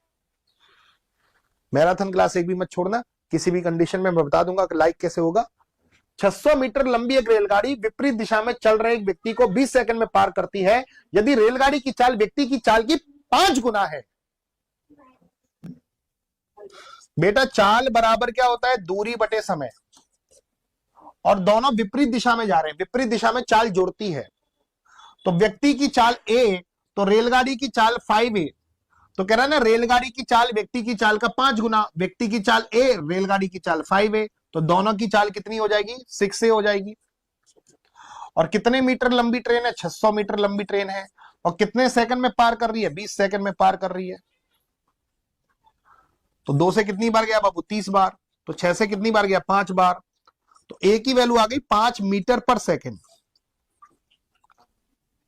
मैराथन क्लास एक भी मत छोड़ना, किसी भी कंडीशन में मैं बता दूंगा कि लाइक कैसे होगा। 600 मीटर लंबी एक रेलगाड़ी विपरीत दिशा में चल रहे एक व्यक्ति को 20 सेकंड में पार करती है। यदि रेलगाड़ी की चाल व्यक्ति की चाल की 5 गुना है। बेटा चाल बराबर क्या होता है? दूरी बटे समय, और दोनों विपरीत दिशा में जा रहे हैं, विपरीत दिशा में चाल जुड़ती है। तो व्यक्ति की चाल ए, तो रेलगाड़ी की चाल 5a, तो कह रहा है ना रेलगाड़ी की चाल व्यक्ति की चाल का 5 गुना, व्यक्ति की चाल ए, रेलगाड़ी की चाल 5a, तो दोनों की चाल कितनी हो जाएगी? 6a हो जाएगी। और कितने मीटर लंबी ट्रेन है? 600 मीटर लंबी ट्रेन है। और कितने सेकंड में पार कर रही है? 20 सेकंड में पार कर रही है। तो 2 से कितनी बार गया बाबू? 30 बार। तो 6 से कितनी बार गया? 5 बार। तो ए की वैल्यू आ गई 5 मीटर पर सेकंड।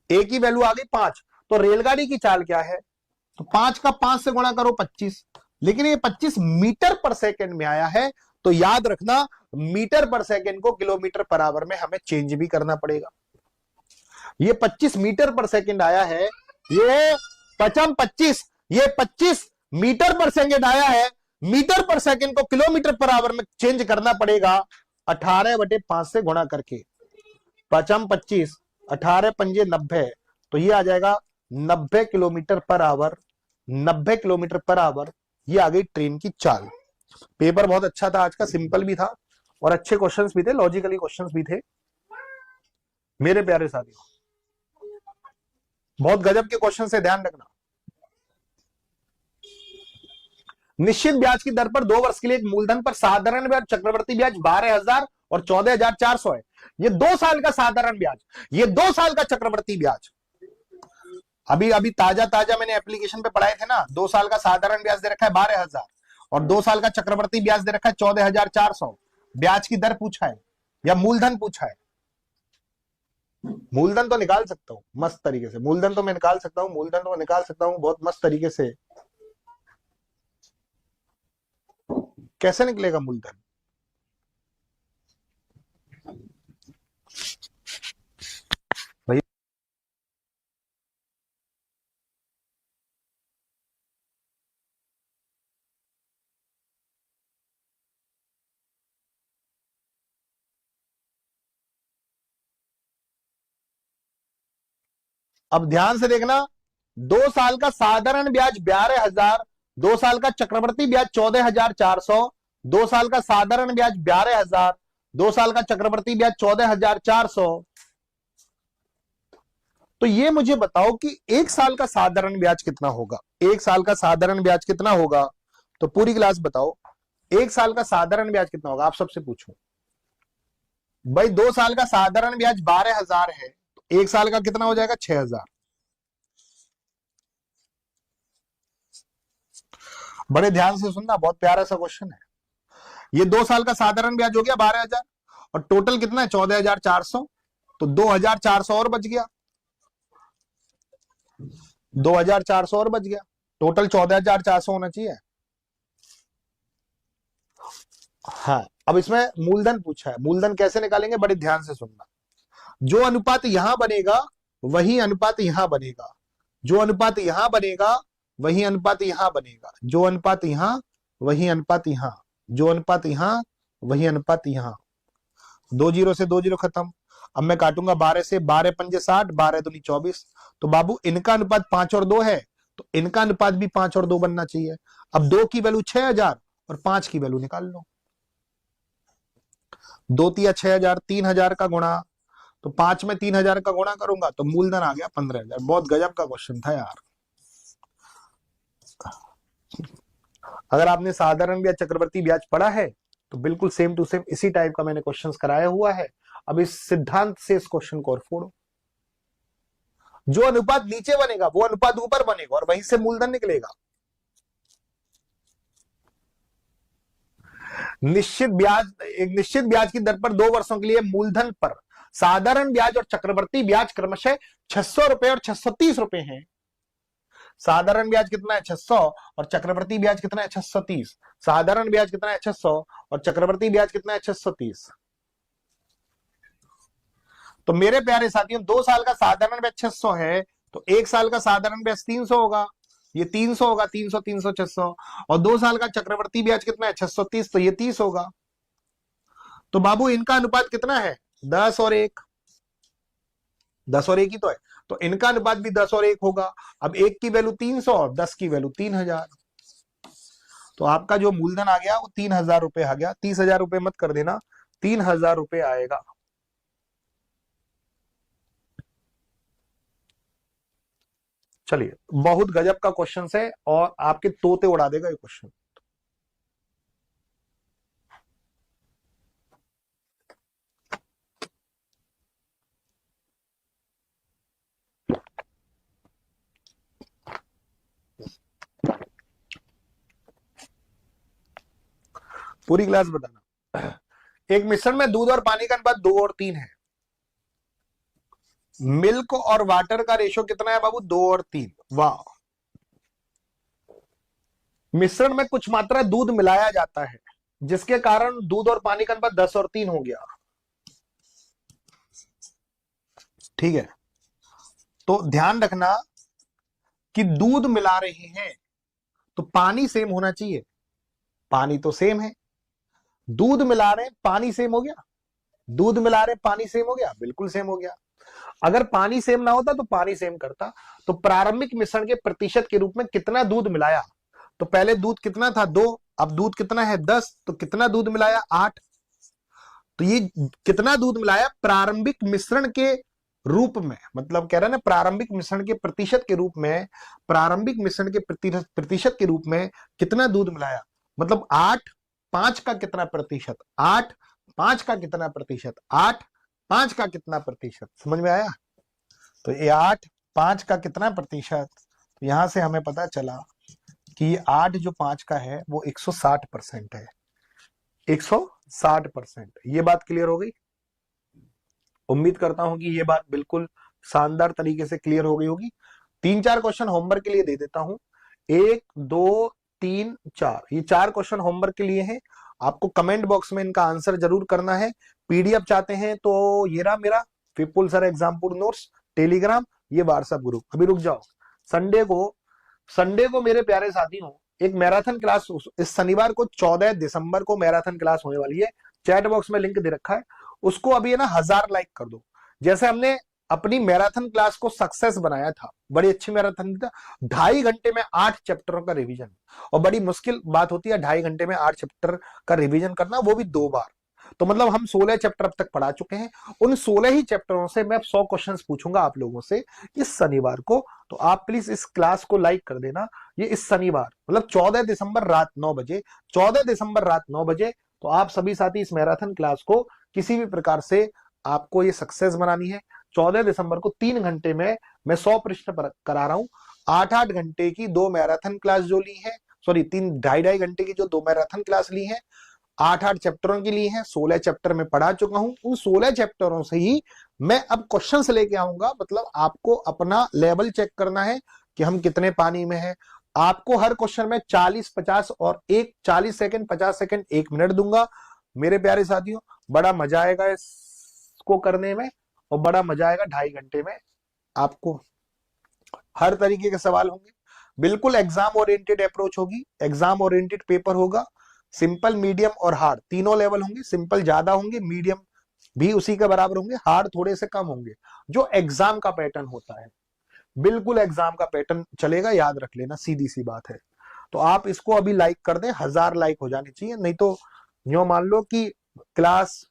ए की वैल्यू आ गई 5। तो रेलगाड़ी की चाल क्या है? तो 5 का 5 से गुणा करो 25, लेकिन ये 25 मीटर पर सेकंड में आया है। तो याद रखना मीटर पर सेकंड को किलोमीटर पर आवर में हमें चेंज भी करना पड़ेगा। ये 25 मीटर पर सेकंड आया है, ये 25, ये 25 मीटर पर सेकंड आया है। मीटर पर सेकंड को किलोमीटर पर आवर में चेंज करना पड़ेगा 18/5 से गुणा करके। 25, 18 पंजे 90, तो ये आ जाएगा 90 kilometre per hour. 90 kilometre per hour, ये आ गई ट्रेन की चाल। पेपर बहुत अच्छा था आज का, सिंपल भी था और अच्छे क्वेश्चंस भी थे, लॉजिकली क्वेश्चंस भी थे मेरे प्यारे साथियों। बहुत गजब के क्वेश्चन से, ध्यान रखना। निश्चित ब्याज की दर पर 2 वर्ष के लिए एक मूलधन पर साधारण ब्याज चक्रवर्ती ब्याज 12,000 और 14,400 है। ये 2 साल का साधारण ब्याज, ये 2 साल का चक्रवर्ती ब्याज। अभी ताजा मैंने एप्लीकेशन पे पढ़ाए थे ना। 2 साल का साधारण ब्याज दे रखा है 12,000 और 2 साल का चक्रवर्ती ब्याज दे रखा है 14,400। ब्याज की दर पूछा है या मूलधन पूछा है? मूलधन तो निकाल सकता हूं मस्त तरीके से, मूलधन तो मैं निकाल सकता हूं, मूलधन तो निकाल सकता हूं बहुत मस्त तरीके से। कैसे निकलेगा मूलधन? भैया अब ध्यान से देखना, 2 साल का साधारण ब्याज 12,000, 2 साल का चक्रवर्ती ब्याज 14,400, 2 साल का साधारण ब्याज 12,000, 2 साल का चक्रवर्ती ब्याज 14,400। तो ये मुझे बताओ कि 1 साल का साधारण ब्याज कितना होगा? 1 साल का साधारण ब्याज कितना होगा? तो पूरी क्लास बताओ 1 साल का साधारण ब्याज कितना होगा? आप सबसे पूछूं भाई। 2 साल का साधारण ब्याज 12,000 है, तो 1 साल का कितना हो जाएगा? 6,000। बड़े ध्यान से सुनना, बहुत प्यारा सा क्वेश्चन है। ये 2 साल का साधारण ब्याज हो गया 12,000 और टोटल कितना है? 14,400। तो 2,400 और बच गया, 2,400 और बच गया। टोटल 14,400 होना चाहिए। हाँ, अब इसमें मूलधन पूछा है। मूलधन कैसे निकालेंगे? बड़े ध्यान से सुनना। जो अनुपात यहां बनेगा वही अनुपात यहां बनेगा, जो अनुपात यहां बनेगा वही अनुपात यहां बनेगा, जो अनुपात यहां वही अनुपात यहां, जो अनुपात यहां वही अनुपात यहां। 2 जीरो से 2 जीरो खत्म। अब मैं काटूंगा 12 से, 12 पंजे 60, 12 दूनी 24। तो बाबू इनका अनुपात 5 और 2 है, तो इनका अनुपात भी 5 और 2 बनना चाहिए। अब 2 की वैल्यू 6,000 और 5 की वैल्यू निकाल लो। 2 तिया 6,000, 3,000 का गुणा, तो 5 में 3,000 का गुणा करूंगा तो मूलधन आ गया 15,000। बहुत गजब का क्वेश्चन था यार। अगर आपने साधारण ब्याज चक्रवर्ती ब्याज पढ़ा है तो बिल्कुल सेम टू सेम इसी टाइप का मैंने क्वेश्चंस कराया हुआ है। अब इस सिद्धांत से इस क्वेश्चन को और फोड़ो। जो अनुपात नीचे बनेगा वो अनुपात ऊपर बनेगा और वहीं से मूलधन निकलेगा। एक निश्चित ब्याज की दर पर 2 वर्षों के लिए मूलधन पर साधारण ब्याज और चक्रवर्ती ब्याज क्रमशः 600 रुपए और 630 रुपए हैं। साधारण ब्याज कितना है? 600 और चक्रवर्ती ब्याज कितना है? 630। साधारण ब्याज कितना है? 600 और चक्रवर्ती ब्याज कितना है? 630। तो मेरे प्यारे साथियों 2 साल का साधारण ब्याज 600 है, तो 1 साल का साधारण ब्याज 300 होगा, ये 300 होगा, 300 300 600, और 2 साल का चक्रवर्ती ब्याज कितना है 630, तो ये 30 होगा। तो बाबू इनका अनुपात कितना है 10 और 1, 10 और 1 ही तो है, तो इनका अनुपात भी 10 और 1 होगा। अब 1 की वैल्यू 300 और 10 की वैल्यू 3000, तो आपका जो मूलधन आ गया वो 3000 रुपए आ गया। 30,000 रुपए मत कर देना, 3000 रुपए आएगा। चलिए, बहुत गजब का क्वेश्चन है और आपके तोते उड़ा देगा ये क्वेश्चन। पूरी क्लास बताना। एक मिश्रण में दूध और पानी का अनुपात 2 और 3 है। मिल्क और वाटर का रेशो कितना है बाबू 2 और 3। वाह। मिश्रण में कुछ मात्रा दूध मिलाया जाता है जिसके कारण दूध और पानी का अनुपात 10 और 3 हो गया। ठीक है, तो ध्यान रखना कि दूध मिला रहे हैं तो पानी सेम होना चाहिए, पानी तो सेम है। दूध मिला रहे पानी सेम हो गया, दूध मिला रहे पानी सेम हो गया, बिल्कुल सेम हो गया। अगर पानी सेम ना होता तो पानी सेम करता। तो प्रारंभिक मिश्रण के प्रतिशत के रूप में कितना दूध मिलाया, तो पहले दूध कितना था 2, अब दूध कितना है 10, तो कितना दूध मिलाया 8। तो ये कितना दूध मिलाया प्रारंभिक मिश्रण के रूप में, मतलब कह रहा है ना प्रारंभिक मिश्रण के प्रतिशत के रूप में, प्रारंभिक मिश्रण के प्रतिशत के रूप में कितना दूध मिलाया, मतलब 8 5 का कितना प्रतिशत, 8 5 का कितना प्रतिशत, 8 5 का कितना प्रतिशत, समझ में आया। तो ये 8 5 का कितना प्रतिशत, तो यहां से हमें पता चला कि 8 जो 5 का है वो 160% है, 160%। ये बात क्लियर हो गई। उम्मीद करता हूं कि ये बात बिल्कुल शानदार तरीके से क्लियर हो गई होगी। 3-4 क्वेश्चन होमवर्क के लिए दे देता हूं, 1 2 3 4, ये 4 क्वेश्चन होमवर्क के लिए हैं। आपको कमेंट बॉक्स में इनका आंसर जरूर करना है। पीडीएफ चाहते हैं तो ये रहा मेरा विपुल सर एग्जाम्पल नोट्स टेलीग्राम, ये व्हाट्सएप ग्रुप। अभी रुक जाओ, संडे को मेरे प्यारे साथियों एक मैराथन क्लास, इस शनिवार को 14 दिसंबर को मैराथन क्लास होने वाली है। चैट बॉक्स में लिंक दे रखा है, उसको अभी है ना 1000 लाइक कर दो। जैसे हमने अपनी मैराथन क्लास को सक्सेस बनाया था, बड़ी अच्छी मैराथन था, 2.5 घंटे में 8 चैप्टरों का रिवीजन, और बड़ी मुश्किल बात होती है 2.5 घंटे में 8 चैप्टर का रिवीजन करना, वो भी 2 बार। तो मतलब हम 16 चैप्टर अब तक पढ़ा चुके हैं। उन 16 ही चैप्टरों से मैं 100 क्वेश्चंस पूछूंगा आप लोगों से इस शनिवार को। तो आप प्लीज इस क्लास को लाइक कर देना। ये इस शनिवार मतलब 14 दिसंबर रात 9 बजे, 14 दिसंबर रात 9 बजे। तो आप सभी साथी इस मैराथन क्लास को किसी भी प्रकार से आपको ये सक्सेस बनानी है। 14 दिसंबर को 3 घंटे में मैं 100 प्रश्न करा रहा हूं। 8-8 घंटे की 2 मैराथन क्लास जो ली है, सॉरी 2.5 घंटे की जो 2 मैराथन क्लास ली है, 8-8 चैप्टरों के लिए है। 16 चैप्टर में पढ़ा चुका हूं। उन 16 चैप्टरों से ही मैं अब क्वेश्चंस लेके आऊंगा। मतलब आपको अपना लेवल चेक करना है कि हम कितने पानी में हैं। आपको हर क्वेश्चन में 40-50 और 40 सेकंड 50 सेकंड 1 मिनट दूंगा। मेरे प्यारे साथियों बड़ा मजा आएगा इसको करने में, और बड़ा मजा आएगा 2.5 घंटे में। आपको हर तरीके के सवाल होंगे, बिल्कुल एग्जाम ओरिएंटेड अप्रोच होगी, एग्जाम ओरिएंटेड पेपर होगा। सिंपल मीडियम और हार्ड तीनों लेवल होंगे। सिंपल ज्यादा होंगे, मीडियम भी उसी के बराबर होंगे, हार्ड थोड़े से कम होंगे। जो एग्जाम का पैटर्न होता है, बिल्कुल एग्जाम का पैटर्न चलेगा, याद रख लेना, सीधी सी बात है। तो आप इसको अभी लाइक कर दें, 1000 लाइक हो जानी चाहिए, नहीं तो यूं मान लो कि क्लास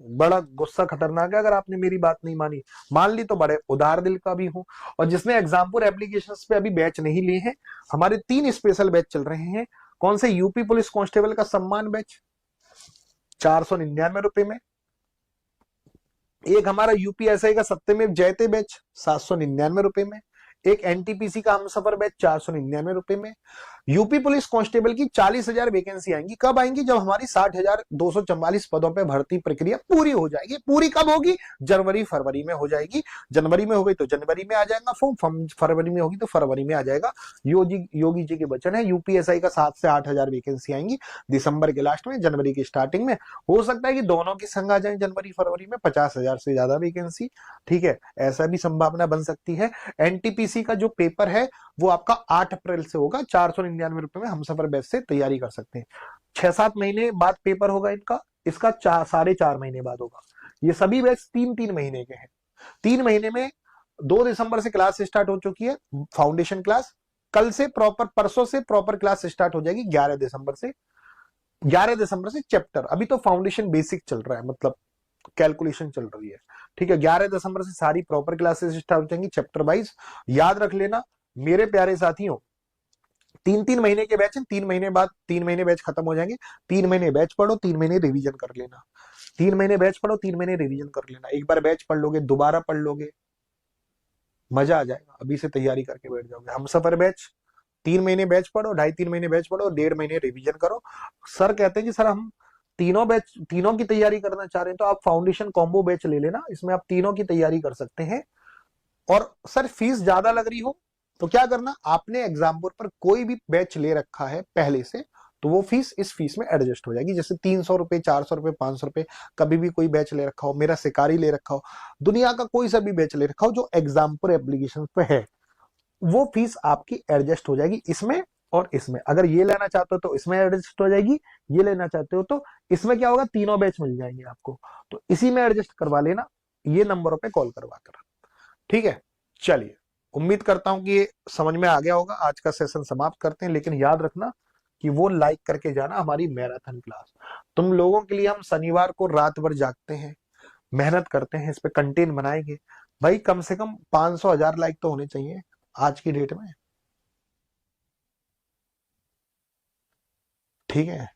बड़ा गुस्सा खतरनाक है। अगर आपने मेरी बात नहीं मानी, मान ली, तो बड़े उदार दिल का भी हूं। और जिसने एग्जामपुर एप्लीकेशंस पे अभी बैच नहीं लिए हैं, हमारे 3 स्पेशल बैच चल रहे हैं। कौन से? यूपी पुलिस कांस्टेबल का सम्मान बैच 499 रुपए में, एक हमारा यूपीएसआई का सत्यमेव जयते बैच 799 रुपए में, एक एनटीपीसी का हमसफर बैच 499 रुपए में, यूपी पुलिस कांस्टेबल की 40,000 वैकेंसी आएंगी। कब आएंगी? जब हमारी 60,244 पदों पे भर्ती प्रक्रिया पूरी हो जाएगी। पूरी कब होगी? जनवरी फरवरी में हो जाएगी। जनवरी में हो गई तो जनवरी में आ जाएगा फॉर्म, फरवरी में होगी तो फरवरी में आ जाएगा। योगी जी के वचन है, यूपीएसआई का 7 से 8 हजार वैकेंसी आएंगी दिसंबर के लास्ट में, जनवरी की स्टार्टिंग में। हो सकता है कि दोनों की संग आ जाए जनवरी फरवरी में, 50,000 से ज्यादा वैकेंसी। ठीक है, ऐसा भी संभावना बन सकती है। एनटीपीसी का जो पेपर है वो आपका 8 अप्रैल से होगा। 499 रुपए में हम सफर बैच से तैयारी कर सकते हैं। 6-7 महीने बाद पेपर होगा इनका, इसका 4.5 महीने बाद होगा। ये सभी बैच 3-3 महीने के हैं। 3 महीने में 2 दिसंबर से क्लास स्टार्ट हो चुकी है, फाउंडेशन क्लास। कल से प्रॉपर, परसों से प्रॉपर क्लास स्टार्ट हो जाएगी 11 दिसंबर से। 11 दिसंबर से चैप्टर, अभी तो फाउंडेशन बेसिक चल रहा है, मतलब कैलकुलेशन चल रही है। ठीक है, 11 दिसंबर से सारी प्रॉपर क्लासेस स्टार्ट हो जाएंगी चैप्टर वाइज। याद रख लेना मेरे प्यारे साथियों, 3-3 महीने के बैच हैं। 3 महीने बाद 3 महीने बैच खत्म हो जाएंगे। 3 महीने बैच पढ़ो, 3 महीने रिवीजन कर लेना। 3 महीने बैच पढ़ो, 3 महीने रिवीजन कर लेना। एक बार बैच पढ़ लोगे, दोबारा पढ़ लोगे, मजा आ जाएगा। अभी से तैयारी करके बैठ जाओगे। हम सफर बैच 3 महीने बैच पढ़ो, 2.5-3 महीने बैच पढ़ो, 1.5 महीने रिवीजन करो। सर कहते हैं कि सर हम तीनों बैच, तीनों की तैयारी करना चाह रहे हैं तो आप फाउंडेशन कॉम्बो बैच ले लेना, इसमें आप तीनों की तैयारी कर सकते हैं। और सर फीस ज्यादा लग रही हो तो क्या करना, आपने एग्जाम्पल पर कोई भी बैच ले रखा है पहले से तो वो फीस इस फीस में एडजस्ट हो जाएगी। जैसे 300 रुपए, 400 रुपए, 500 रुपए, कभी भी कोई बैच ले रखा हो, मेरा शिकारी ले रखा हो, दुनिया का कोई सा भी बैच ले रखा हो जो एग्जाम्पल एप्लीकेशन पे है, वो फीस आपकी एडजस्ट हो जाएगी इसमें और इसमें। अगर ये लेना चाहते हो तो इसमें एडजस्ट हो जाएगी, ये लेना चाहते हो तो इसमें क्या होगा, तीनों बैच मिल जाएंगे आपको, तो इसी में एडजस्ट करवा लेना, ये नंबरों पे कॉल करवा कर। ठीक है, चलिए, उम्मीद करता हूं कि ये समझ में आ गया होगा। आज का सेशन समाप्त करते हैं, लेकिन याद रखना कि वो लाइक करके जाना हमारी मैराथन क्लास। तुम लोगों के लिए हम शनिवार को रात भर जागते हैं, मेहनत करते हैं, इस पे कंटेंट बनाएंगे। भाई कम से कम 500-1000 लाइक तो होने चाहिए आज की डेट में। ठीक है।